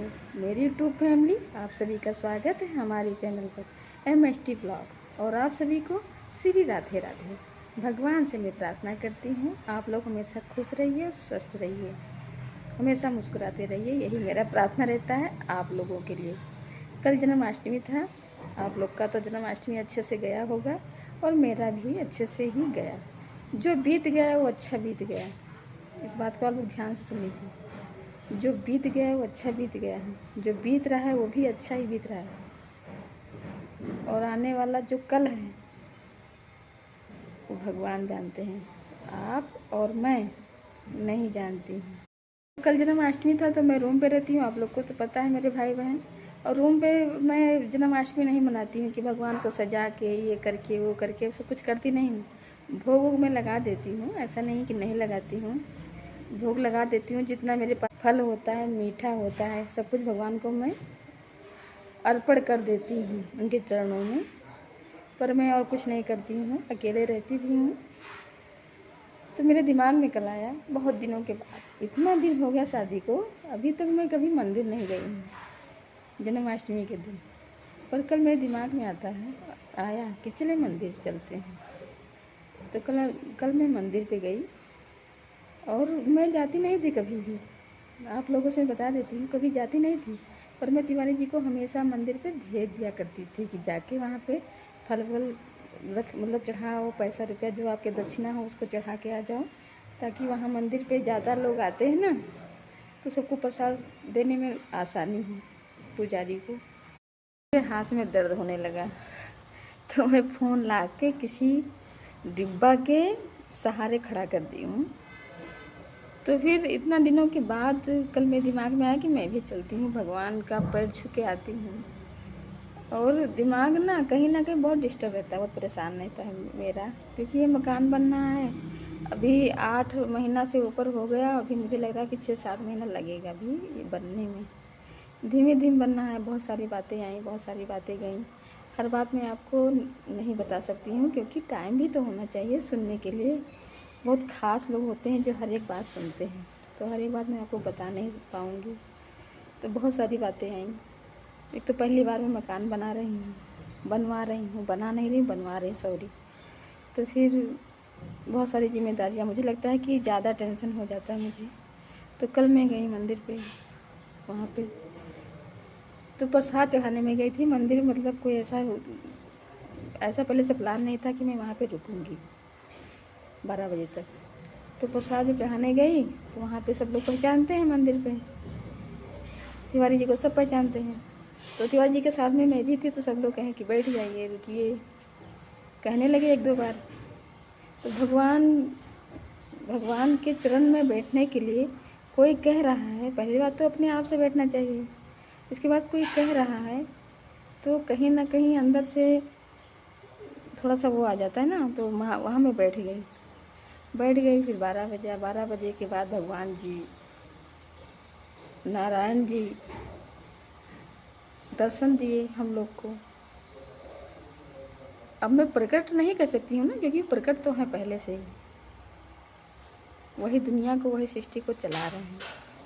मेरी YouTube family, आप सभी का स्वागत है हमारे चैनल पर MST ब्लॉग। और आप सभी को श्री राधे राधे। भगवान से मैं प्रार्थना करती हूँ आप लोग हमेशा खुश रहिए और स्वस्थ रहिए, हमेशा मुस्कुराते रहिए, यही मेरा प्रार्थना रहता है आप लोगों के लिए। कल जन्माष्टमी था, आप लोग का तो जन्माष्टमी अच्छे से गया होगा और मेरा भी अच्छे से ही गया। जो बीत गया वो अच्छा बीत गया, इस बात को आप लोग ध्यान से सुन लीजिए। जो बीत गया है वो अच्छा बीत गया है, जो बीत रहा है वो भी अच्छा ही बीत रहा है, और आने वाला जो कल है वो भगवान जानते हैं, आप और मैं नहीं जानती हूँ। कल जन्माष्टमी था तो मैं रूम पे रहती हूँ, आप लोग को तो पता है मेरे भाई बहन। और रूम पे मैं जन्माष्टमी नहीं मनाती हूँ कि भगवान को सजा के ये करके वो करके सब कुछ करती नहीं हूँ। भोग वोग मैं लगा देती हूँ, ऐसा नहीं कि नहीं लगाती हूँ, भोग लगा देती हूँ। जितना मेरे पास फल होता है, मीठा होता है, सब कुछ भगवान को मैं अर्पण कर देती हूँ उनके चरणों में। पर मैं और कुछ नहीं करती हूँ, अकेले रहती भी हूँ। तो मेरे दिमाग में कल आया बहुत दिनों के बाद, इतना दिन हो गया शादी को, अभी तक मैं कभी मंदिर नहीं गई हूँ जन्माष्टमी के दिन। पर कल मेरे दिमाग में आया कि चले मंदिर चलते हैं। तो कल मैं मंदिर पे गई, और मैं जाती नहीं थी कभी भी, आप लोगों से बता देती हूँ, कभी जाती नहीं थी। पर मैं तिवारी जी को हमेशा मंदिर पे भेज दिया करती थी कि जाके वहाँ पे फल वल रख, मतलब चढ़ाओ, पैसा रुपया जो आपके दक्षिणा हो उसको चढ़ा के आ जाओ, ताकि वहाँ मंदिर पे ज़्यादा लोग आते हैं ना, तो सबको प्रसाद देने में आसानी हो पुजारी को। मेरे हाथ में दर्द होने लगा तो मैं फ़ोन ला के किसी डिब्बा के सहारे खड़ा कर दी हूँ। तो फिर इतना दिनों के बाद कल मेरे दिमाग में आया कि मैं भी चलती हूँ, भगवान का पैर छू के आती हूँ। और दिमाग ना कहीं बहुत डिस्टर्ब रहता है, बहुत परेशान रहता है मेरा, क्योंकि ये मकान बनना है। अभी 8 महीना से ऊपर हो गया, अभी मुझे लग रहा है कि 6-7 महीना लगेगा अभी ये बनने में। धीमे धीमे बनना है, बहुत सारी बातें आई, बहुत सारी बातें गई। हर बात मैं आपको नहीं बता सकती हूँ, क्योंकि टाइम भी तो होना चाहिए सुनने के लिए। बहुत ख़ास लोग होते हैं जो हर एक बात सुनते हैं, तो हर एक बात मैं आपको बता नहीं पाऊँगी। तो बहुत सारी बातें आई। एक तो पहली बार मैं मकान बनवा रही, सॉरी। तो फिर बहुत सारी जिम्मेदारियाँ, मुझे लगता है कि ज़्यादा टेंशन हो जाता है मुझे। तो कल मैं गई मंदिर पे, वहाँ पे तो प्रसाद चढ़ाने में गई थी मंदिर। मतलब कोई ऐसा पहले से प्लान नहीं था कि मैं वहाँ पे रुकूँगी 12 बजे तक। तो प्रसाद जब चढ़ाने गई तो वहाँ पे सब लोग पहचानते हैं, मंदिर पे तिवारी जी को सब पहचानते हैं। तो तिवारी जी के साथ में मैं भी थी, तो सब लोग कहें कि बैठ जाइए, रुकिए, कहने लगे 1-2 बार। तो भगवान के चरण में बैठने के लिए कोई कह रहा है, पहली बात तो अपने आप से बैठना चाहिए। इसके बाद कोई कह रहा है तो कहीं ना कहीं अंदर से थोड़ा सा वो आ जाता है ना। तो वहाँ मैं बैठ गई। फिर 12 बजे के बाद भगवान जी, नारायण जी दर्शन दिए हम लोग को। अब मैं प्रकट नहीं कर सकती हूँ ना, क्योंकि प्रकट तो है पहले से ही, वही दुनिया को, वही सृष्टि को चला रहे हैं।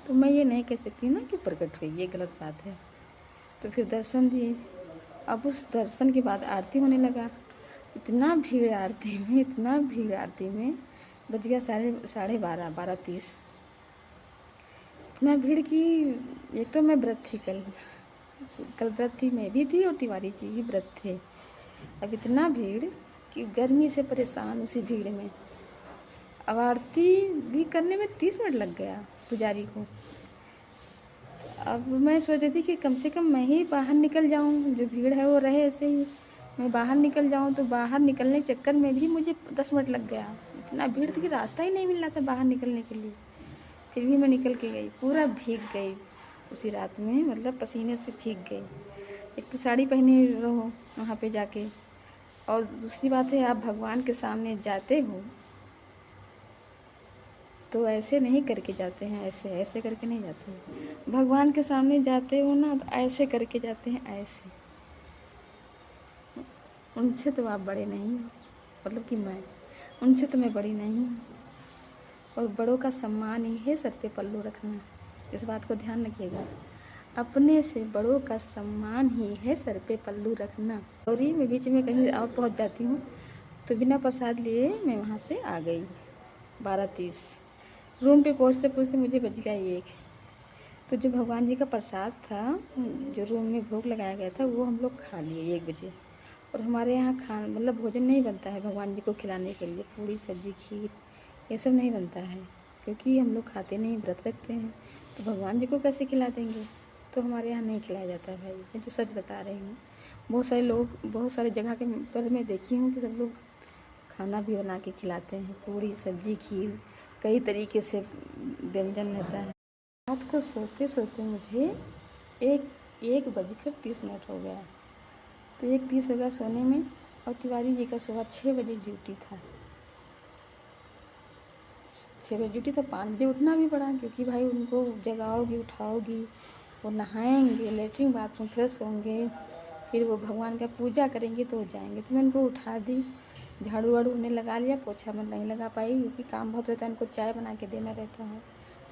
तो मैं ये नहीं कह सकती हूँ ना कि प्रकट हुई, ये गलत बात है। तो फिर दर्शन दिए। अब उस दर्शन के बाद आरती होने लगा। इतना भीड़ आरती में, बज गया 12:30, 12:30। इतना भीड़ कि एक तो मैं व्रत थी, कल व्रत थी, मैं भी थी और तिवारी जी भी व्रत थे। अब इतना भीड़ कि गर्मी से परेशान उसी भीड़ में। अब आरती भी करने में 30 मिनट लग गया पुजारी को। अब मैं सोच रही थी कि कम से कम मैं ही बाहर निकल जाऊं, जो भीड़ है वो रहे ऐसे ही, मैं बाहर निकल जाऊं। तो बाहर निकलने के चक्कर में भी मुझे 10 मिनट लग गया। इतना भीड़ थी कि रास्ता ही नहीं मिल रहा था बाहर निकलने के लिए। फिर भी मैं निकल के गई, पूरा भीग गई उसी रात में, मतलब पसीने से भीग गई। एक तो साड़ी पहने रहो वहाँ पे जाके, और दूसरी बात है आप भगवान के सामने जाते हो तो ऐसे नहीं करके जाते हैं, ऐसे करके नहीं जाते हैं। भगवान के सामने जाते हो ना तो ऐसे करके जाते हैं, ऐसे। उनसे तो आप बड़े नहीं हो, मतलब कि उनसे तो मैं बड़ी नहीं हूँ। और बड़ों का सम्मान ही है सर पे पल्लू रखना, इस बात को ध्यान रखिएगा। अपने से बड़ों का सम्मान ही है सर पे पल्लू रखना। और मैं बीच में कहीं और पहुंच जाती हूँ, तो बिना प्रसाद लिए मैं वहाँ से आ गई 12:30। रूम पे पहुँचते पहुँचते मुझे बज गया 1। तो जो भगवान जी का प्रसाद था, जो रूम में भोग लगाया गया था, वो हम लोग खा लिए 1 बजे। और हमारे यहाँ मतलब भोजन नहीं बनता है भगवान जी को खिलाने के लिए, पूड़ी सब्जी खीर ये सब नहीं बनता है, क्योंकि हम लोग खाते नहीं, व्रत रखते हैं। तो भगवान जी को कैसे खिला देंगे? तो हमारे यहाँ नहीं खिलाया जाता है भाई, मैं तो सच बता रही हूँ। बहुत सारे लोग बहुत सारी जगह के पर मैं देखी हूँ कि सब लोग खाना भी बना के खिलाते हैं, पूड़ी सब्जी खीर कई तरीके से व्यंजन रहता है। रात को सोते सोते मुझे 1:30 हो गया। तो 1:30 हो गया सोने में, और तिवारी जी का सुबह 6 बजे ड्यूटी था। 6 बजे ड्यूटी था, 5 बजे उठना भी पड़ा, क्योंकि भाई उनको जगाओगी उठाओगी, वो नहाएंगे, लेटरिन बाथरूम फ्रेश होंगे, फिर वो भगवान का पूजा करेंगे तो जाएंगे। तो मैं उनको उठा दी, झाड़ू वाड़ू उन्हें लगा लिया, पोछा मैं नहीं लगा पाई क्योंकि काम बहुत रहता है, उनको चाय बना के देना रहता है,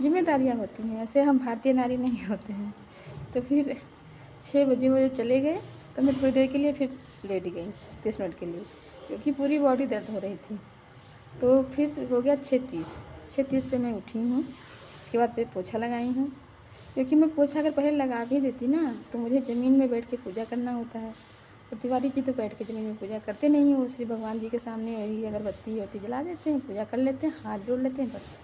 जिम्मेदारियाँ होती हैं, ऐसे हम भारतीय नारी नहीं होते हैं। तो फिर 6 बजे वो जब चले गए तो मैं थोड़ी देर के लिए फिर लेट गई 30 मिनट के लिए, क्योंकि पूरी बॉडी दर्द हो रही थी। तो फिर हो गया 6:30 पे मैं उठी हूँ। उसके बाद फिर पोछा लगाई हूँ, क्योंकि मैं पोछा अगर पहले लगा भी देती ना तो मुझे ज़मीन में बैठ के पूजा करना होता है। और तिवारी जी तो बैठ के ज़मीन में पूजा करते नहीं हैं, वो सिर्फ भगवान जी के सामने वही अगरबत्ती होती जला देते हैं, पूजा कर लेते हैं, हाथ जोड़ लेते हैं, बस।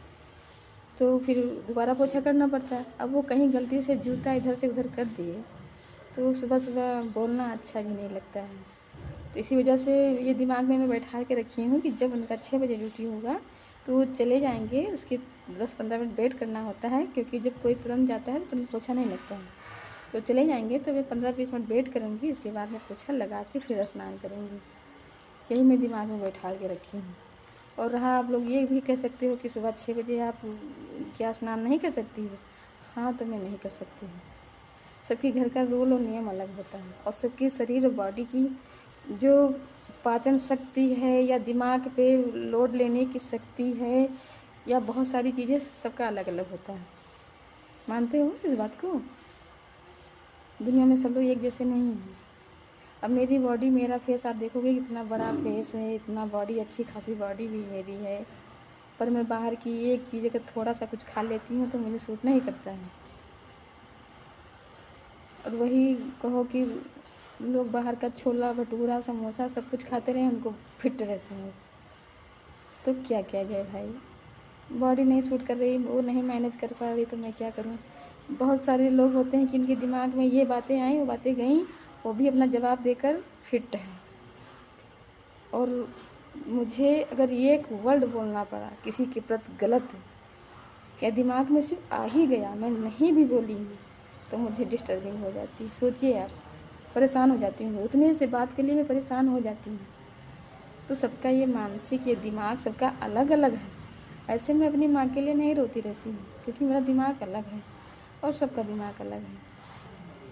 तो फिर दोबारा पोछा करना पड़ता है। अब वो कहीं गलती से जूता इधर से उधर कर दिए तो सुबह सुबह बोलना अच्छा भी नहीं लगता है। तो इसी वजह से ये दिमाग में मैं बैठा के रखी हूँ कि जब उनका 6 बजे ड्यूटी होगा तो वो चले जाएंगे, उसके 10-15 मिनट वेट करना होता है, क्योंकि जब कोई तुरंत जाता है तो तुरंत पोछा नहीं लगता है। तो चले जाएंगे तो मैं 15-20 मिनट वेट करूँगी, इसके बाद मैं पोछा लगा के फिर स्नान करूँगी। यही मैं दिमाग में बैठा के रखी हूँ। और रहा, आप लोग ये भी कह सकते हो कि सुबह 6 बजे आप क्या स्नान नहीं कर सकती हो? हाँ, तो मैं नहीं कर सकती हूँ। सबके घर का रूल और नियम अलग होता है, और सबके शरीर और बॉडी की जो पाचन शक्ति है, या दिमाग पे लोड लेने की शक्ति है, या बहुत सारी चीज़ें, सबका अलग अलग होता है। मानते हो इस बात को? दुनिया में सब लोग एक जैसे नहीं हैं। अब मेरी बॉडी, मेरा फेस आप देखोगे कितना बड़ा फेस है, इतना बॉडी, अच्छी खासी बॉडी भी मेरी है, पर मैं बाहर की एक चीज़ अगर थोड़ा सा कुछ खा लेती हूँ तो मुझे सूट नहीं करता है। और वही कहो कि लोग बाहर का छोला भटूरा समोसा सब कुछ खाते रहे, उनको फिट रहते हैं, तो क्या किया जाए भाई? बॉडी नहीं सूट कर रही, वो नहीं मैनेज कर पा रही, तो मैं क्या करूँ? बहुत सारे लोग होते हैं कि इनके दिमाग में ये बातें आई, वो बातें गईं, वो भी अपना जवाब देकर फिट है। और मुझे अगर ये एक वर्ड बोलना पड़ा किसी के प्रति गलत, या दिमाग में सिर्फ आ ही गया, मैं नहीं भी बोली हूँ, तो मुझे डिस्टर्बिंग हो जाती है। सोचिए आप, परेशान हो जाती हूँ, उतने से बात के लिए मैं परेशान हो जाती हूँ। तो सबका ये मानसिक, ये दिमाग सबका अलग अलग है। ऐसे मैं अपनी माँ के लिए नहीं रोती रहती हूँ, क्योंकि मेरा दिमाग अलग है और सबका दिमाग अलग है।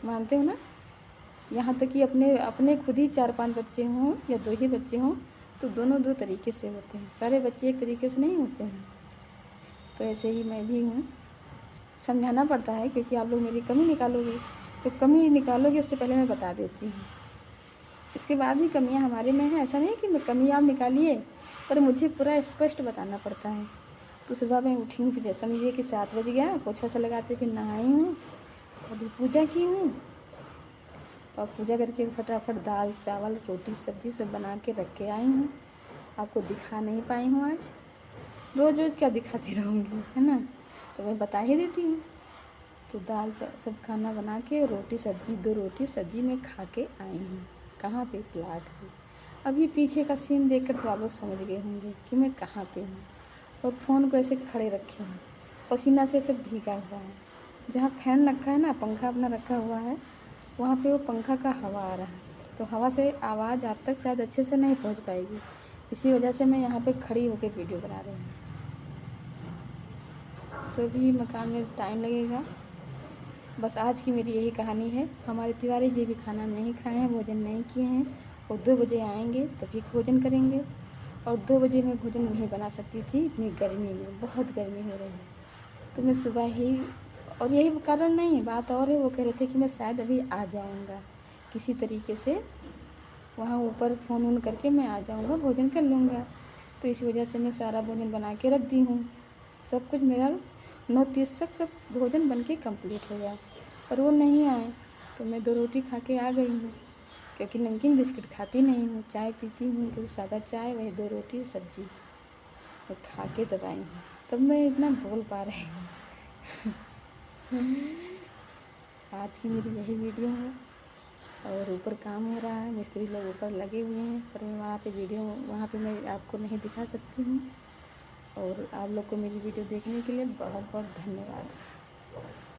मानते हो ना? यहाँ तक कि अपने अपने खुद ही 4-5 बच्चे हों या 2 ही बच्चे हों, तो दोनों 2 तरीके से होते हैं, सारे बच्चे एक तरीके से नहीं होते हैं। तो ऐसे ही मैं भी हूँ। समझाना पड़ता है, क्योंकि आप लोग मेरी कमी निकालोगे, तो कमी निकालोगे उससे पहले मैं बता देती हूँ। इसके बाद भी कमियाँ हमारे में हैं, ऐसा नहीं कि मैं कमियाँ आप निकालिए, पर मुझे पूरा स्पष्ट बताना पड़ता है। तो सुबह मैं उठी हूँ, फिर जैसा समझिए कि 7 बज गया, पोछा ओछा लगाते फिर नहाई हूँ, और पूजा की हूँ, और पूजा करके फटाफट दाल चावल रोटी सब्ज़ी सब बना के रख के आई हूँ। आपको दिखा नहीं पाई हूँ आज, रोज़ रोज़ क्या दिखाती रहूँगी, है ना? तो मैं बता ही देती हूँ। तो दाल सब खाना बना के रोटी सब्ज़ी, 2 रोटी सब्ज़ी में खा के आई हूँ। कहाँ पे? प्लाट पे। अब ये पीछे का सीन देखकर तो आप लोग समझ गए होंगे कि मैं कहाँ पे हूँ। और फ़ोन को ऐसे खड़े रखे हूँ, पसीना से सब भीगा हुआ है। जहाँ फैन रखा है ना, पंखा अपना रखा हुआ है, वहाँ पे वो पंखा का हवा आ रहा है, तो हवा से आवाज़ आप तक शायद अच्छे से नहीं पहुँच पाएगी। इसी वजह से मैं यहाँ पे खड़ी होकर वीडियो बना रही हूँ। तो भी मकान में टाइम लगेगा। बस आज की मेरी यही कहानी है। हमारे तिवारी जी भी खाना नहीं खाए हैं, भोजन नहीं किए हैं, और 2 बजे आएंगे तभी भोजन करेंगे। और 2 बजे मैं भोजन नहीं बना सकती थी, इतनी गर्मी में, बहुत गर्मी हो रही है। तो मैं सुबह ही और यही कारण नहीं है, बात और है। वो कह रहे थे कि मैं शायद अभी आ जाऊँगा, किसी तरीके से वहाँ ऊपर फ़ोन वोन करके मैं आ जाऊँगा, भोजन कर लूँगा। तो इस वजह से मैं सारा भोजन बना के रख दी हूँ। सब कुछ मेरा 9:30 तक सब भोजन बन के कंप्लीट हो गया, और वो नहीं आए। तो मैं 2 रोटी खा के आ गई हूँ, क्योंकि नमकीन बिस्किट खाती नहीं हूँ, चाय पीती हूँ। तो सादा चाय, वही 2 रोटी और सब्ज़ी और खा के तब आई हूँ, तब मैं इतना बोल पा रही हूँ। आज की मेरी यही वीडियो है। और ऊपर काम हो रहा है, मिस्त्री लोग ऊपर लगे हुए हैं, पर मैं वहाँ पे मैं आपको नहीं दिखा सकती हूँ। और आप लोग को मेरी वीडियो देखने के लिए बहुत बहुत धन्यवाद।